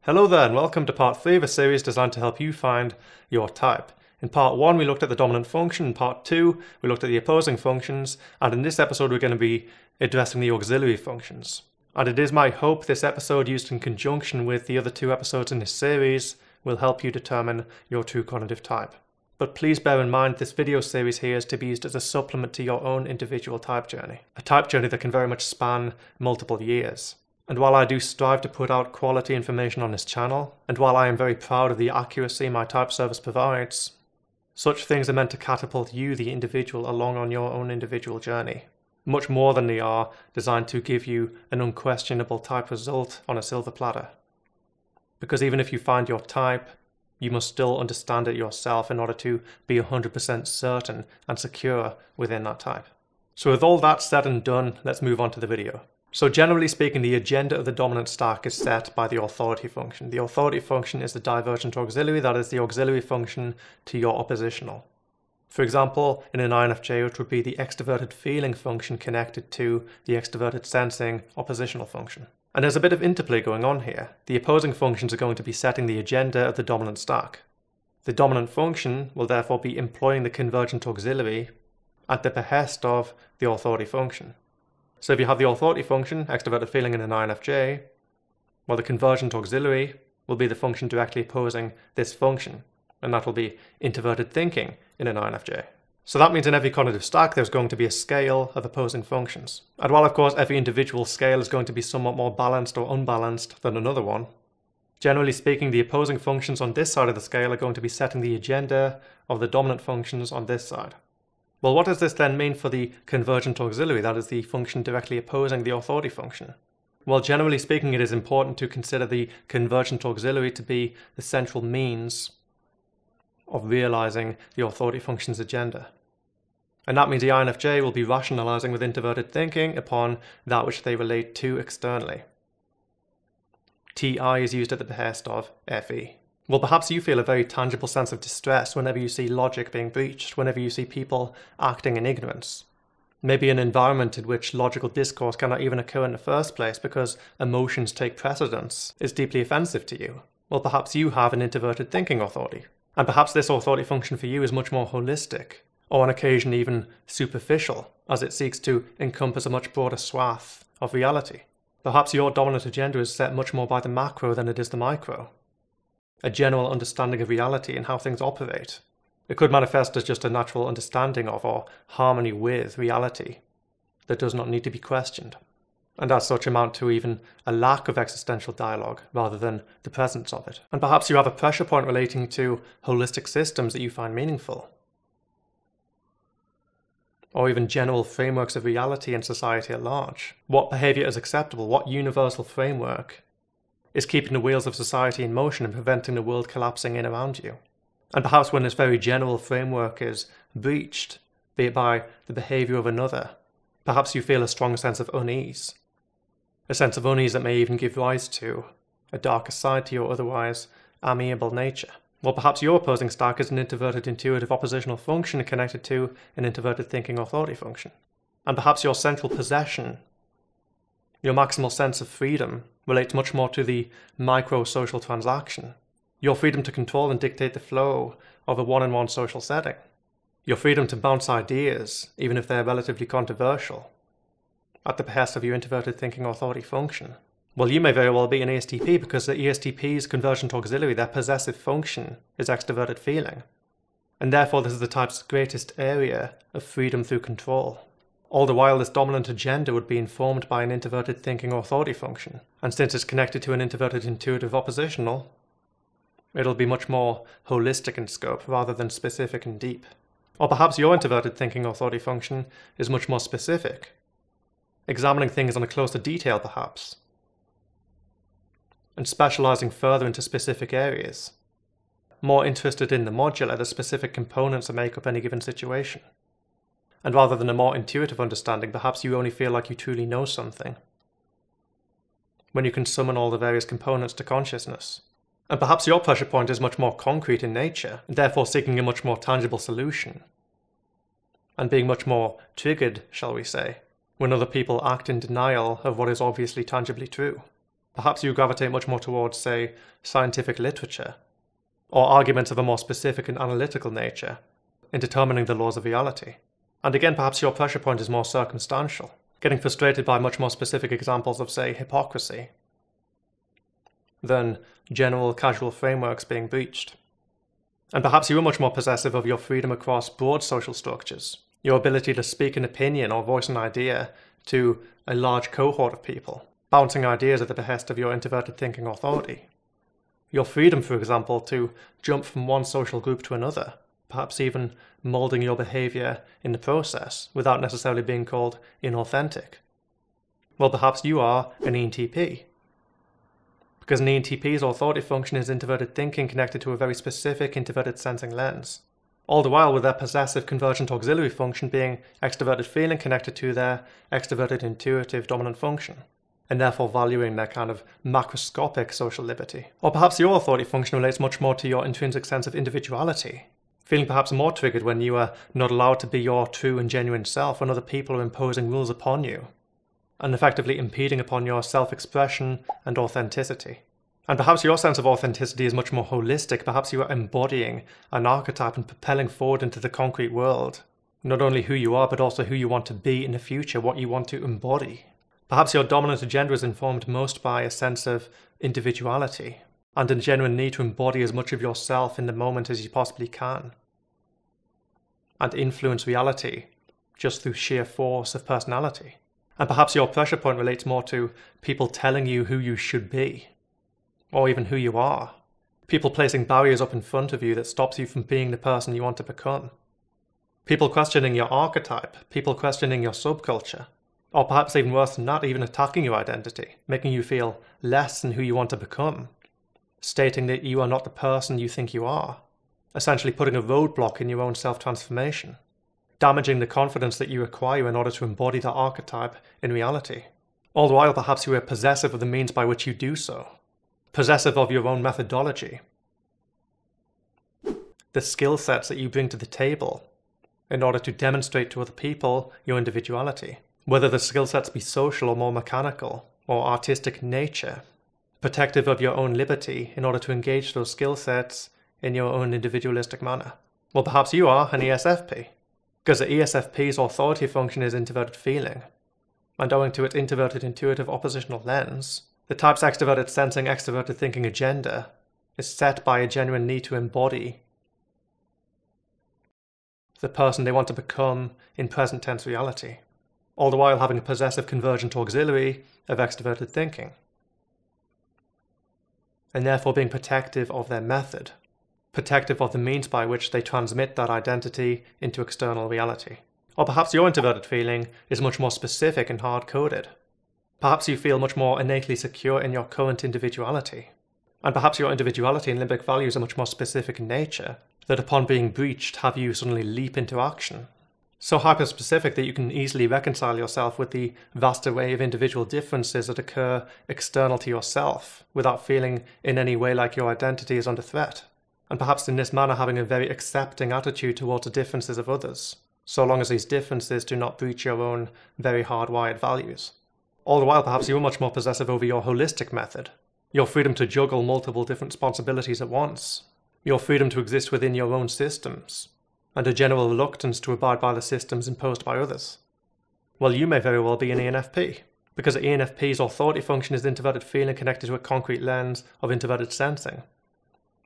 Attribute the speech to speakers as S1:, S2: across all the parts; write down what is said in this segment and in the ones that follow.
S1: Hello there and welcome to part 3 of a series designed to help you find your type. In part 1 we looked at the dominant function, in part 2 we looked at the opposing functions, and in this episode we're going to be addressing the auxiliary functions. And it is my hope this episode, used in conjunction with the other 2 episodes in this series, will help you determine your true cognitive type. But please bear in mind this video series here is to be used as a supplement to your own individual type journey. A type journey that can very much span multiple years. And while I do strive to put out quality information on this channel, and while I am very proud of the accuracy my type service provides, such things are meant to catapult you, the individual, along on your own individual journey. Much more than they are designed to give you an unquestionable type result on a silver platter. Because even if you find your type, you must still understand it yourself in order to be 100% certain and secure within that type. So with all that said and done, let's move on to the video. So generally speaking, the agenda of the dominant stack is set by the authority function. The authority function is the divergent auxiliary, that is the auxiliary function to your oppositional. For example, in an INFJ it would be the extroverted feeling function connected to the extroverted sensing oppositional function. And there's a bit of interplay going on here. The opposing functions are going to be setting the agenda of the dominant stack. The dominant function will therefore be employing the convergent auxiliary at the behest of the authority function. So if you have the authority function, extroverted feeling in an INFJ, well, the convergent auxiliary will be the function directly opposing this function, and that will be introverted thinking in an INFJ. So that means in every cognitive stack there's going to be a scale of opposing functions. And while of course every individual scale is going to be somewhat more balanced or unbalanced than another one, generally speaking the opposing functions on this side of the scale are going to be setting the agenda of the dominant functions on this side. Well, what does this then mean for the convergent auxiliary, that is the function directly opposing the authority function? Well, generally speaking, it is important to consider the convergent auxiliary to be the central means of realizing the authority function's agenda. And that means the INFJ will be rationalizing with introverted thinking upon that which they relate to externally. TI is used at the behest of FE. Well, perhaps you feel a very tangible sense of distress whenever you see logic being breached, whenever you see people acting in ignorance. Maybe an environment in which logical discourse cannot even occur in the first place because emotions take precedence is deeply offensive to you. Well, perhaps you have an introverted thinking authority. And perhaps this authority function for you is much more holistic, or on occasion even superficial, as it seeks to encompass a much broader swath of reality. Perhaps your dominant agenda is set much more by the macro than it is the micro. A general understanding of reality and how things operate. It could manifest as just a natural understanding of or harmony with reality that does not need to be questioned, and as such amount to even a lack of existential dialogue rather than the presence of it. And perhaps you have a pressure point relating to holistic systems that you find meaningful, or even general frameworks of reality and society at large. What behavior is acceptable? What universal framework is keeping the wheels of society in motion and preventing the world collapsing in around you? And perhaps when this very general framework is breached, be it by the behavior of another, perhaps you feel a strong sense of unease. A sense of unease that may even give rise to a darker side to your otherwise amiable nature. Well, perhaps your opposing stack is an introverted intuitive oppositional function connected to an introverted thinking authority function. And perhaps your central possession, your maximal sense of freedom, relates much more to the micro-social transaction. Your freedom to control and dictate the flow of a one-on-one social setting. Your freedom to bounce ideas, even if they're relatively controversial, at the behest of your introverted thinking authority function. Well, you may very well be an ESTP because the ESTP's convergent auxiliary, their possessive function, is extroverted feeling. And therefore this is the type's greatest area of freedom through control. All the while this dominant agenda would be informed by an introverted thinking authority function. And since it's connected to an introverted intuitive oppositional, it'll be much more holistic in scope rather than specific and deep. Or perhaps your introverted thinking authority function is much more specific, examining things on a closer detail perhaps, and specializing further into specific areas, more interested in the modular, the specific components that make up any given situation. And rather than a more intuitive understanding, perhaps you only feel like you truly know something when you can summon all the various components to consciousness. And perhaps your pressure point is much more concrete in nature, and therefore seeking a much more tangible solution, and being much more triggered, shall we say, when other people act in denial of what is obviously tangibly true. Perhaps you gravitate much more towards, say, scientific literature, or arguments of a more specific and analytical nature in determining the laws of reality. And again, perhaps your pressure point is more circumstantial, getting frustrated by much more specific examples of, say, hypocrisy than general casual frameworks being breached. And perhaps you are much more possessive of your freedom across broad social structures, your ability to speak an opinion or voice an idea to a large cohort of people, bouncing ideas at the behest of your introverted thinking authority. Your freedom, for example, to jump from one social group to another, perhaps even molding your behavior in the process without necessarily being called inauthentic. Well, perhaps you are an ENTP, because an ENTP's authority function is introverted thinking connected to a very specific introverted sensing lens, all the while with their possessive convergent auxiliary function being extroverted feeling connected to their extroverted intuitive dominant function, and therefore valuing their kind of macroscopic social liberty. Or perhaps your authority function relates much more to your intrinsic sense of individuality, feeling perhaps more triggered when you are not allowed to be your true and genuine self, when other people are imposing rules upon you, and effectively impeding upon your self-expression and authenticity. And perhaps your sense of authenticity is much more holistic. Perhaps you are embodying an archetype and propelling forward into the concrete world, not only who you are, but also who you want to be in the future, what you want to embody. Perhaps your dominant agenda is informed most by a sense of individuality and a genuine need to embody as much of yourself in the moment as you possibly can, and influence reality just through sheer force of personality. And perhaps your pressure point relates more to people telling you who you should be, or even who you are. People placing barriers up in front of you that stops you from being the person you want to become. People questioning your archetype, people questioning your subculture, or perhaps even worse than that, even attacking your identity, making you feel less than who you want to become, stating that you are not the person you think you are, essentially putting a roadblock in your own self-transformation, damaging the confidence that you acquire in order to embody that archetype in reality. All the while perhaps you are possessive of the means by which you do so, possessive of your own methodology, the skill sets that you bring to the table in order to demonstrate to other people your individuality, whether the skill sets be social or more mechanical or artistic nature, protective of your own liberty in order to engage those skill sets in your own individualistic manner. Well, perhaps you are an ESFP, because the ESFP's authority function is introverted feeling, and owing to its introverted intuitive oppositional lens, the type's extroverted sensing, extroverted thinking agenda is set by a genuine need to embody the person they want to become in present tense reality, all the while having a possessive convergent auxiliary of extroverted thinking, and therefore being protective of their method, protective of the means by which they transmit that identity into external reality. Or perhaps your introverted feeling is much more specific and hard-coded. Perhaps you feel much more innately secure in your current individuality. And perhaps your individuality and limbic values are much more specific in nature, that upon being breached have you suddenly leap into action. So hyper-specific that you can easily reconcile yourself with the vast array of individual differences that occur external to yourself, without feeling in any way like your identity is under threat. And perhaps in this manner having a very accepting attitude towards the differences of others, so long as these differences do not breach your own very hardwired values. All the while perhaps you are much more possessive over your holistic method, your freedom to juggle multiple different responsibilities at once, your freedom to exist within your own systems, and a general reluctance to abide by the systems imposed by others. Well, you may very well be an ENFP, because the ENFP's authority function is introverted feeling connected to a concrete lens of introverted sensing,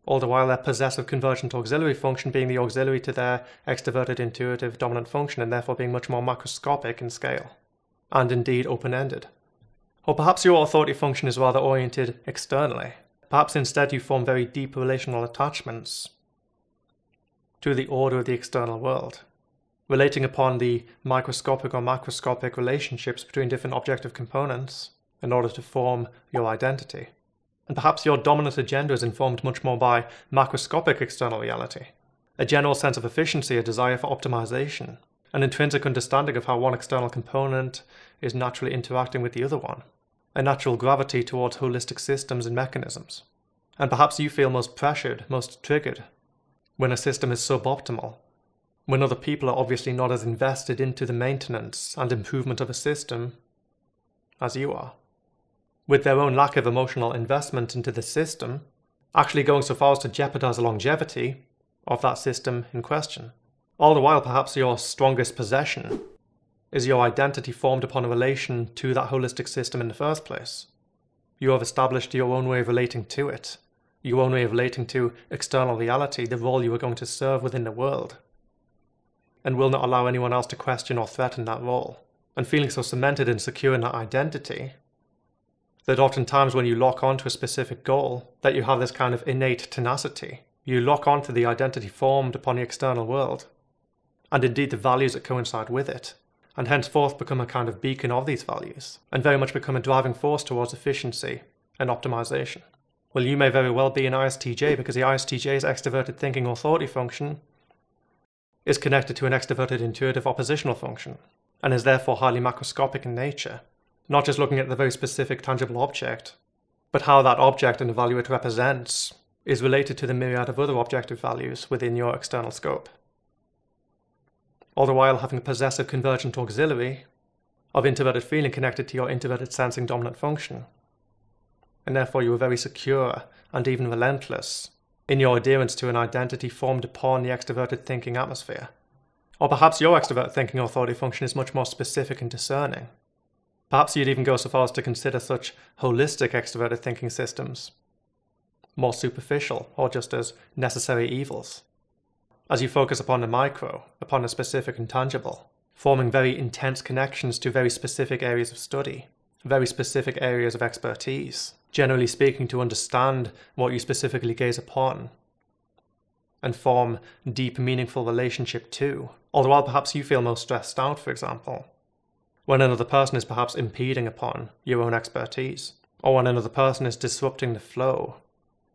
S1: all the while their possessive convergent auxiliary function being the auxiliary to their extroverted intuitive dominant function, and therefore being much more macroscopic in scale, and indeed open-ended. Or perhaps your authority function is rather oriented externally. Perhaps instead you form very deep relational attachments to the order of the external world, relating upon the microscopic or macroscopic relationships between different objective components in order to form your identity. And perhaps your dominant agenda is informed much more by macroscopic external reality, a general sense of efficiency, a desire for optimization, an intrinsic understanding of how one external component is naturally interacting with the other one, a natural gravity towards holistic systems and mechanisms. And perhaps you feel most pressured, most triggered, when a system is suboptimal, when other people are obviously not as invested into the maintenance and improvement of a system as you are. with their own lack of emotional investment into the system, actually going so far as to jeopardize the longevity of that system in question. All the while, perhaps your strongest possession is your identity formed upon a relation to that holistic system in the first place. You have established your own way of relating to it, your own way of relating to external reality, the role you are going to serve within the world, and will not allow anyone else to question or threaten that role. And feeling so cemented and secure in that identity, that oftentimes when you lock onto a specific goal, that you have this kind of innate tenacity. You lock onto the identity formed upon the external world, and indeed the values that coincide with it, and henceforth become a kind of beacon of these values, and very much become a driving force towards efficiency and optimization. Well, you may very well be an ISTJ, because the ISTJ's extroverted thinking authority function is connected to an extroverted intuitive oppositional function, and is therefore highly macroscopic in nature, not just looking at the very specific tangible object, but how that object and the value it represents is related to the myriad of other objective values within your external scope. All the while having a possessive convergent auxiliary of introverted feeling connected to your introverted sensing dominant function. And therefore you are very secure and even relentless in your adherence to an identity formed upon the extroverted thinking atmosphere. Or perhaps your extrovert thinking authority function is much more specific and discerning. Perhaps you'd even go so far as to consider such holistic extroverted thinking systems more superficial, or just as necessary evils, as you focus upon the micro, upon the specific and tangible, forming very intense connections to very specific areas of study, very specific areas of expertise, generally speaking to understand what you specifically gaze upon, and form deep, meaningful relationship to. All the while perhaps you feel most stressed out, for example, when another person is perhaps impeding upon your own expertise, or when another person is disrupting the flow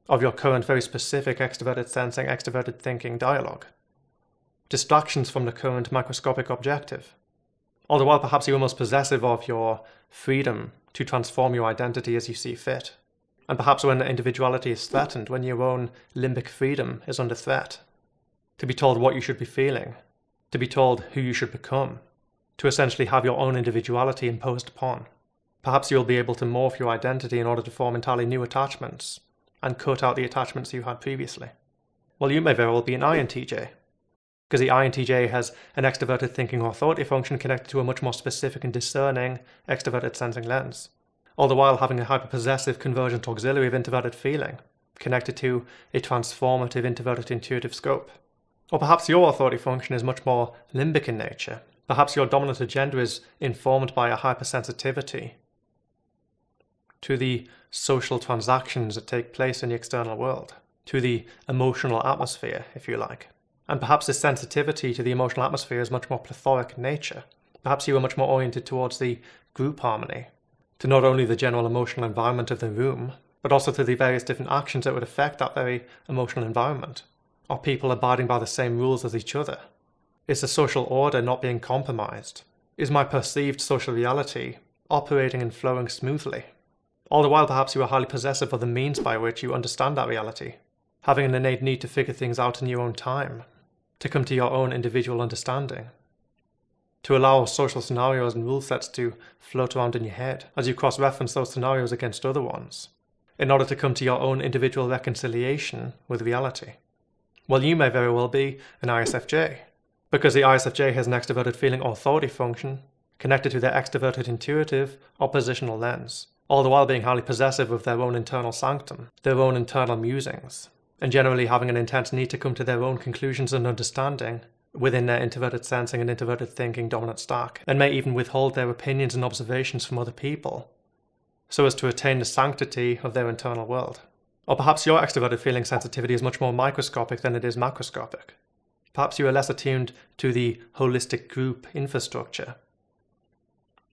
S1: of your current very specific extroverted sensing, extroverted thinking dialogue. Distractions from the current microscopic objective. All the while perhaps you are most possessive of your freedom to transform your identity as you see fit. And perhaps when individuality is threatened, when your own limbic freedom is under threat, to be told what you should be feeling, to be told who you should become, to essentially have your own individuality imposed upon. Perhaps you'll be able to morph your identity in order to form entirely new attachments, and cut out the attachments you had previously. Well, you may very well be an INTJ, because the INTJ has an extroverted thinking authority function connected to a much more specific and discerning extroverted sensing lens, all the while having a hyperpossessive convergent auxiliary of introverted feeling, connected to a transformative introverted intuitive scope. Or perhaps your authority function is much more limbic in nature. Perhaps your dominant agenda is informed by a hypersensitivity to the social transactions that take place in the external world, to the emotional atmosphere, if you like. And perhaps this sensitivity to the emotional atmosphere is much more plethoric in nature. Perhaps you are much more oriented towards the group harmony, to not only the general emotional environment of the room, but also to the various different actions that would affect that very emotional environment. Are people abiding by the same rules as each other? Is the social order not being compromised? Is my perceived social reality operating and flowing smoothly? All the while perhaps you are highly possessive of the means by which you understand that reality, having an innate need to figure things out in your own time, to come to your own individual understanding, to allow social scenarios and rule sets to float around in your head as you cross-reference those scenarios against other ones, in order to come to your own individual reconciliation with reality. Well, you may very well be an ISFJ, because the ISFJ has an extroverted feeling authority function connected to their extroverted intuitive oppositional lens, all the while being highly possessive of their own internal sanctum, their own internal musings, and generally having an intense need to come to their own conclusions and understanding within their introverted sensing and introverted thinking dominant stack, and may even withhold their opinions and observations from other people, so as to attain the sanctity of their internal world. Or perhaps your extroverted feeling sensitivity is much more microscopic than it is macroscopic. Perhaps you are less attuned to the holistic group infrastructure,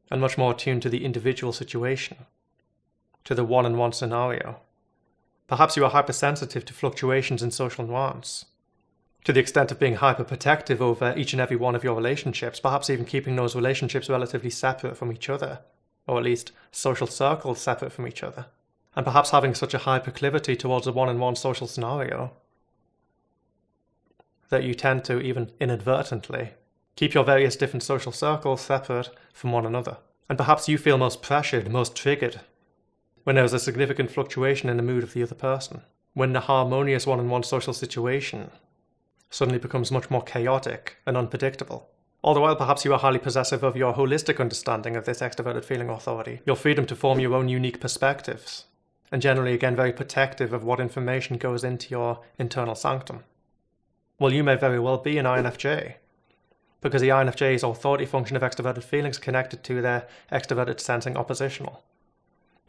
S1: and much more attuned to the individual situation, to the one-on-one scenario. Perhaps you are hypersensitive to fluctuations in social nuance, to the extent of being hyperprotective over each and every one of your relationships, perhaps even keeping those relationships relatively separate from each other, or at least social circles separate from each other, and perhaps having such a high proclivity towards a one-on-one social scenario that you tend to, even inadvertently, keep your various different social circles separate from one another. And perhaps you feel most pressured, most triggered when there is a significant fluctuation in the mood of the other person, when the harmonious one-on-one social situation suddenly becomes much more chaotic and unpredictable. All the while, perhaps you are highly possessive of your holistic understanding of this extroverted feeling authority, your freedom to form your own unique perspectives, and generally again very protective of what information goes into your internal sanctum. Well, you may very well be an INFJ, because the INFJ's authority function of extroverted feelings connected to their extroverted sensing oppositional.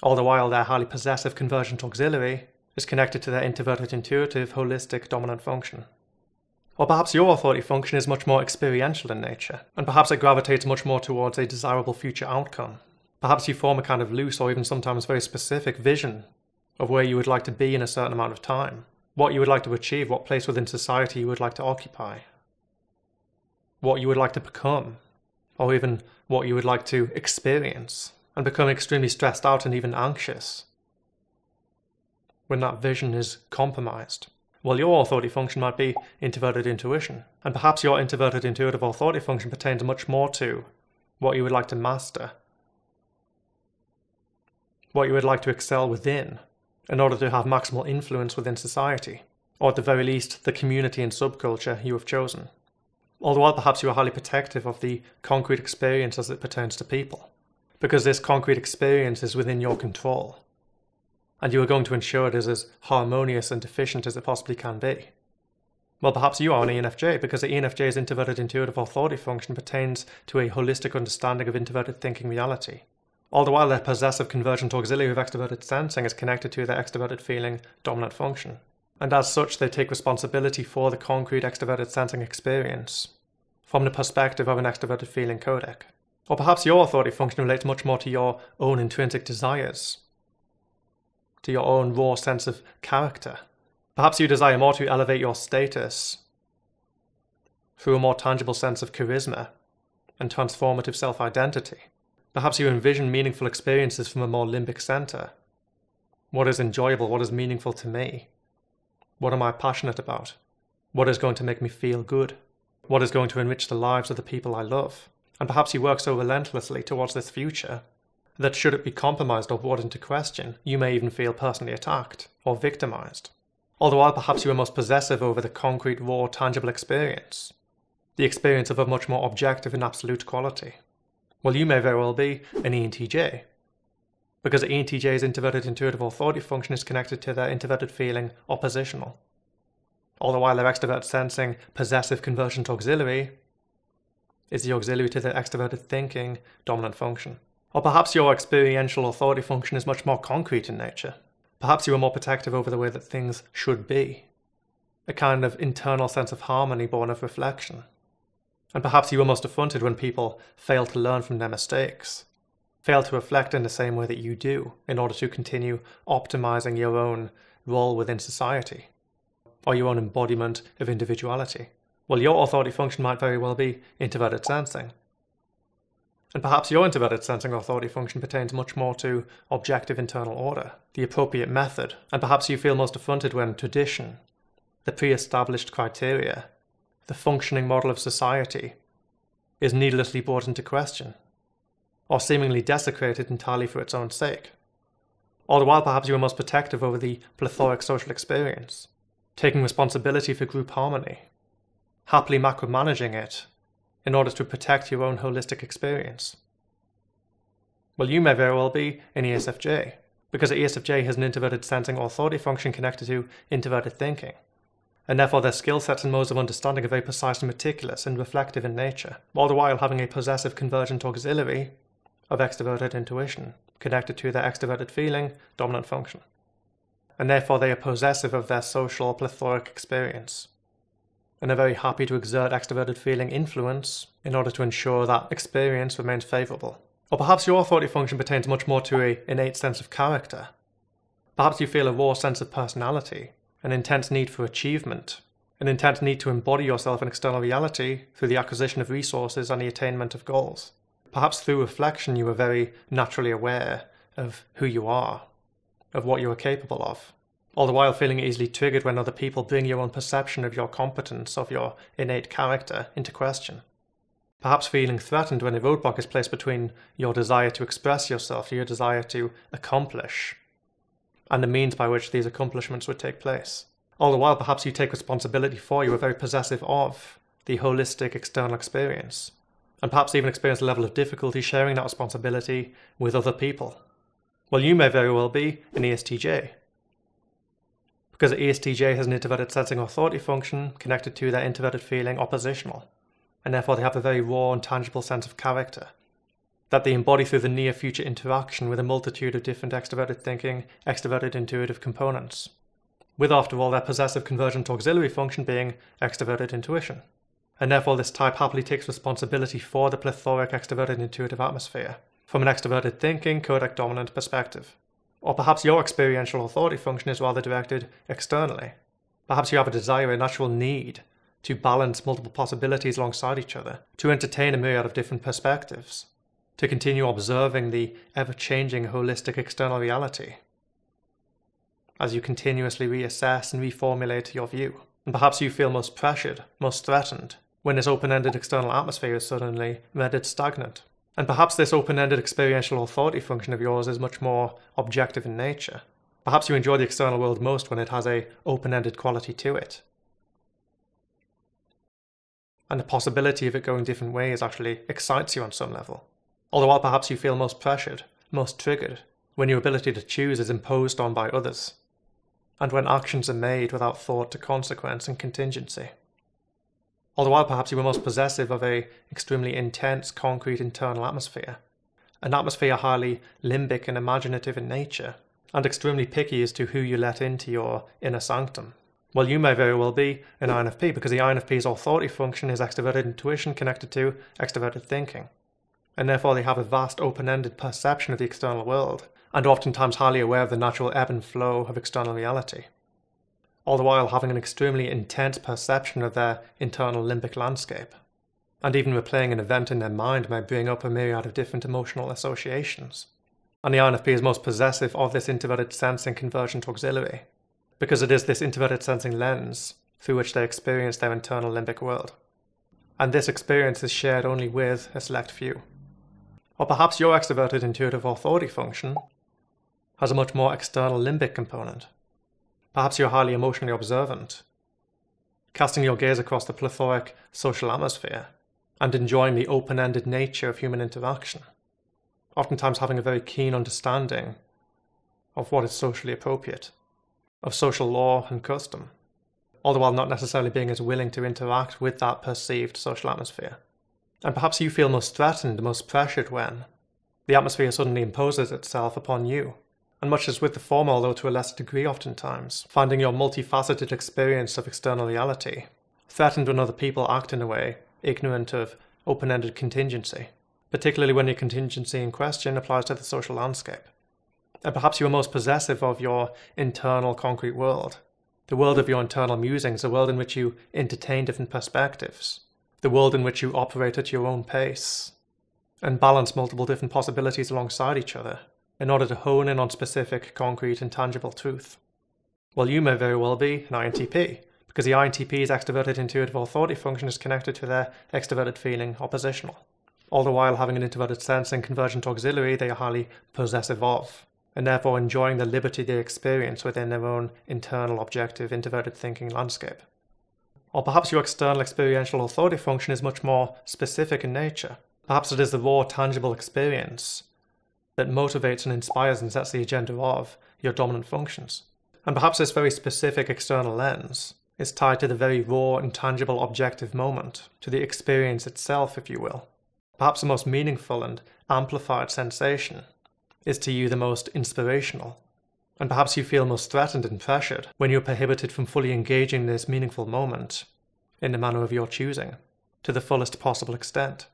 S1: All the while, their highly possessive convergent auxiliary is connected to their introverted intuitive holistic dominant function. Or perhaps your authority function is much more experiential in nature, and perhaps it gravitates much more towards a desirable future outcome. Perhaps you form a kind of loose or even sometimes very specific vision of where you would like to be in a certain amount of time, what you would like to achieve, what place within society you would like to occupy, what you would like to become, or even what you would like to experience, and become extremely stressed out and even anxious when that vision is compromised. Well, your authority function might be introverted intuition, and perhaps your introverted intuitive authority function pertains much more to what you would like to master, what you would like to excel within in order to have maximal influence within society, or at the very least, the community and subculture you have chosen. All the while, perhaps you are highly protective of the concrete experience as it pertains to people, because this concrete experience is within your control, and you are going to ensure it is as harmonious and efficient as it possibly can be. Well, perhaps you are an ENFJ, because the ENFJ's introverted intuitive authority function pertains to a holistic understanding of introverted thinking reality. All the while, their possessive convergent auxiliary of extroverted sensing is connected to their extroverted feeling dominant function. And as such, they take responsibility for the concrete extroverted sensing experience from the perspective of an extroverted feeling codec. Or perhaps your authority function relates much more to your own intrinsic desires, to your own raw sense of character. Perhaps you desire more to elevate your status through a more tangible sense of charisma and transformative self-identity. Perhaps you envision meaningful experiences from a more limbic center. What is enjoyable? What is meaningful to me? What am I passionate about? What is going to make me feel good? What is going to enrich the lives of the people I love? And perhaps you work so relentlessly towards this future that should it be compromised or brought into question, you may even feel personally attacked or victimized. All the while, perhaps you are most possessive over the concrete, raw, tangible experience, the experience of a much more objective and absolute quality. Well, you may very well be an ENTJ, because the ENTJ's introverted intuitive authority function is connected to their introverted feeling oppositional. All the while, their extrovert sensing possessive convergent auxiliary is the auxiliary to their extroverted thinking dominant function. Or perhaps your experiential authority function is much more concrete in nature. Perhaps you are more protective over the way that things should be, a kind of internal sense of harmony born of reflection. And perhaps you are most affronted when people fail to learn from their mistakes, fail to reflect in the same way that you do in order to continue optimizing your own role within society, or your own embodiment of individuality. Well, your authority function might very well be introverted sensing. And perhaps your introverted sensing authority function pertains much more to objective internal order, the appropriate method, and perhaps you feel most affronted when tradition, the pre-established criteria, the functioning model of society, is needlessly brought into question, or seemingly desecrated entirely for its own sake. All the while, perhaps you are most protective over the plethoric social experience, taking responsibility for group harmony, happily macromanaging it, in order to protect your own holistic experience. Well, you may very well be an ESFJ, because the ESFJ has an introverted sensing authority function connected to introverted thinking, and therefore their skill sets and modes of understanding are very precise and meticulous and reflective in nature, all the while having a possessive convergent auxiliary of extroverted intuition connected to their extroverted feeling dominant function. And therefore they are possessive of their social plethoric experience, and are very happy to exert extroverted feeling influence in order to ensure that experience remains favourable. Or perhaps your authority function pertains much more to an innate sense of character. Perhaps you feel a raw sense of personality, an intense need for achievement, an intense need to embody yourself in external reality through the acquisition of resources and the attainment of goals. Perhaps through reflection you are very naturally aware of who you are, of what you are capable of, all the while feeling easily triggered when other people bring your own perception of your competence, of your innate character, into question. Perhaps feeling threatened when a roadblock is placed between your desire to express yourself, your desire to accomplish, and the means by which these accomplishments would take place. All the while, perhaps you take responsibility for, you are very possessive of the holistic external experience, and perhaps even experience a level of difficulty sharing that responsibility with other people. Well, you may very well be an ESTJ, because an ESTJ has an introverted sensing authority function connected to their introverted feeling oppositional, and therefore they have a very raw and tangible sense of character that they embody through the near-future interaction with a multitude of different extroverted thinking, extroverted intuitive components, with, after all, their possessive convergent auxiliary function being extroverted intuition. And therefore this type happily takes responsibility for the plethoric extroverted intuitive atmosphere from an extroverted thinking, codec dominant perspective. Or perhaps your experiential authority function is rather directed externally. Perhaps you have a desire, a natural need, to balance multiple possibilities alongside each other, to entertain a myriad of different perspectives, to continue observing the ever-changing holistic external reality as you continuously reassess and reformulate your view. And perhaps you feel most pressured, most threatened, when this open-ended external atmosphere is suddenly rendered stagnant. And perhaps this open-ended experiential authority function of yours is much more objective in nature. Perhaps you enjoy the external world most when it has an open-ended quality to it, and the possibility of it going different ways actually excites you on some level. All the while perhaps you feel most pressured, most triggered, when your ability to choose is imposed on by others, and when actions are made without thought to consequence and contingency. All the while perhaps you are most possessive of an extremely intense, concrete internal atmosphere, an atmosphere highly limbic and imaginative in nature, and extremely picky as to who you let into your inner sanctum. Well, you may very well be an INFP, because the INFP's authority function is extroverted intuition connected to extroverted thinking, and therefore they have a vast open-ended perception of the external world, and are oftentimes highly aware of the natural ebb and flow of external reality, all the while having an extremely intense perception of their internal limbic landscape, and even replaying an event in their mind may bring up a myriad of different emotional associations. And the INFP is most possessive of this introverted sensing convergent auxiliary, because it is this introverted sensing lens through which they experience their internal limbic world. And this experience is shared only with a select few. Or perhaps your extroverted intuitive authority function has a much more external limbic component. Perhaps you're highly emotionally observant, casting your gaze across the plethoric social atmosphere and enjoying the open-ended nature of human interaction, oftentimes having a very keen understanding of what is socially appropriate, of social law and custom, all the while not necessarily being as willing to interact with that perceived social atmosphere. And perhaps you feel most threatened, most pressured when the atmosphere suddenly imposes itself upon you. And much as with the former, although to a lesser degree oftentimes, finding your multifaceted experience of external reality threatened when other people act in a way ignorant of open-ended contingency, particularly when the contingency in question applies to the social landscape. And perhaps you are most possessive of your internal concrete world, the world of your internal musings, the world in which you entertain different perspectives, the world in which you operate at your own pace, and balance multiple different possibilities alongside each other in order to hone in on specific, concrete, and tangible truth. Well, you may very well be an INTP, because the INTP's extroverted intuitive authority function is connected to their extroverted feeling oppositional. All the while having an introverted sensing convergent auxiliary they are highly possessive of, and therefore enjoying the liberty they experience within their own internal objective introverted thinking landscape. Or perhaps your external experiential authority function is much more specific in nature. Perhaps it is the raw, tangible experience that motivates and inspires and sets the agenda of your dominant functions. And perhaps this very specific external lens is tied to the very raw and tangible objective moment, to the experience itself, if you will. Perhaps the most meaningful and amplified sensation is to you the most inspirational. And perhaps you feel most threatened and pressured when you're prohibited from fully engaging this meaningful moment in the manner of your choosing, to the fullest possible extent.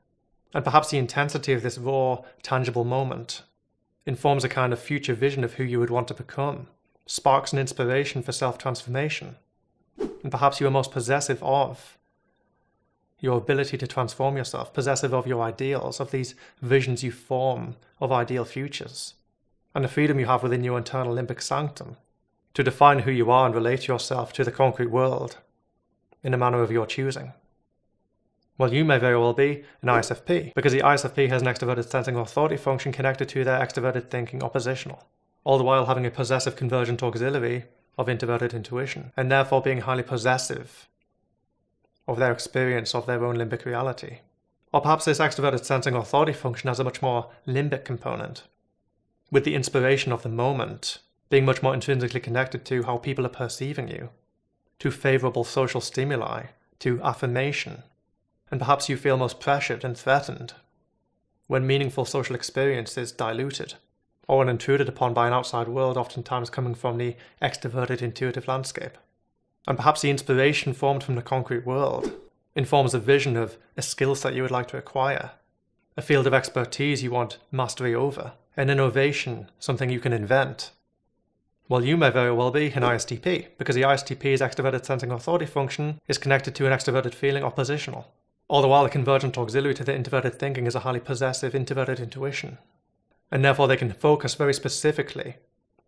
S1: And perhaps the intensity of this raw, tangible moment informs a kind of future vision of who you would want to become, sparks an inspiration for self-transformation, and perhaps you are most possessive of your ability to transform yourself, possessive of your ideals, of these visions you form of ideal futures, and the freedom you have within your internal limbic sanctum to define who you are and relate yourself to the concrete world in a manner of your choosing. Well, you may very well be an ISFP, because the ISFP has an extroverted sensing authority function connected to their extroverted thinking oppositional. all the while having a possessive convergent auxiliary of introverted intuition, and therefore being highly possessive of their experience of their own limbic reality. Or perhaps this extroverted sensing authority function has a much more limbic component, with the inspiration of the moment being much more intrinsically connected to how people are perceiving you, to favourable social stimuli, to affirmation, and perhaps you feel most pressured and threatened when meaningful social experience is diluted, or when intruded upon by an outside world oftentimes coming from the extroverted intuitive landscape. And perhaps the inspiration formed from the concrete world informs a vision of a skill set you would like to acquire, a field of expertise you want mastery over, an innovation, something you can invent. Well, you may very well be an ISTP, because the ISTP's extroverted sensing authority function is connected to an extroverted feeling oppositional. All the while, the convergent auxiliary to the introverted thinking is a highly possessive introverted intuition, and therefore they can focus very specifically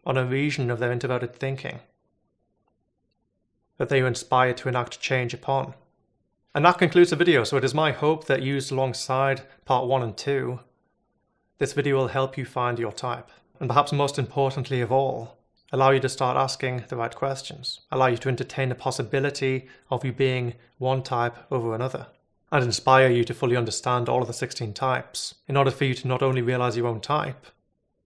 S1: on a region of their introverted thinking that they are inspired to enact change upon. And that concludes the video, so it is my hope that used alongside part 1 and 2, this video will help you find your type, and perhaps most importantly of all, allow you to start asking the right questions, allow you to entertain the possibility of you being one type over another, and inspire you to fully understand all of the 16 types, in order for you to not only realize your own type,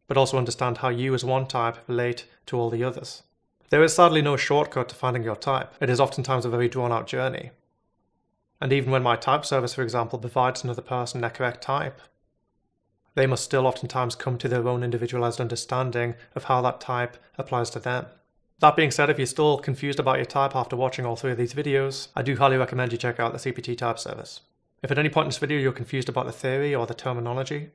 S1: but also understand how you as one type relate to all the others. There is sadly no shortcut to finding your type. It is oftentimes a very drawn-out journey. And even when my type service, for example, provides another person their correct type, they must still oftentimes come to their own individualized understanding of how that type applies to them. That being said, if you're still confused about your type after watching all 3 of these videos, I do highly recommend you check out the CPT Type service. If at any point in this video you're confused about the theory or the terminology,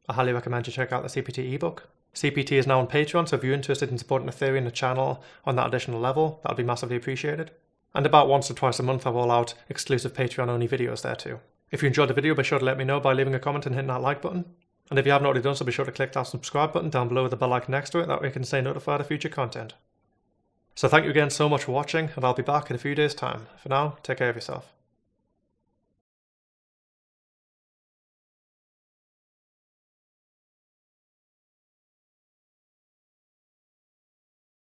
S1: I highly recommend you check out the CPT ebook. CPT is now on Patreon, so if you're interested in supporting the theory and the channel on that additional level, that would be massively appreciated. And about once or twice a month I roll out exclusive Patreon-only videos there too. If you enjoyed the video, be sure to let me know by leaving a comment and hitting that like button. And if you haven't already done so, be sure to click that subscribe button down below with the bell icon next to it, that way you can stay notified of future content. So thank you again so much for watching, and I'll be back in a few days' time. For now, take care of yourself.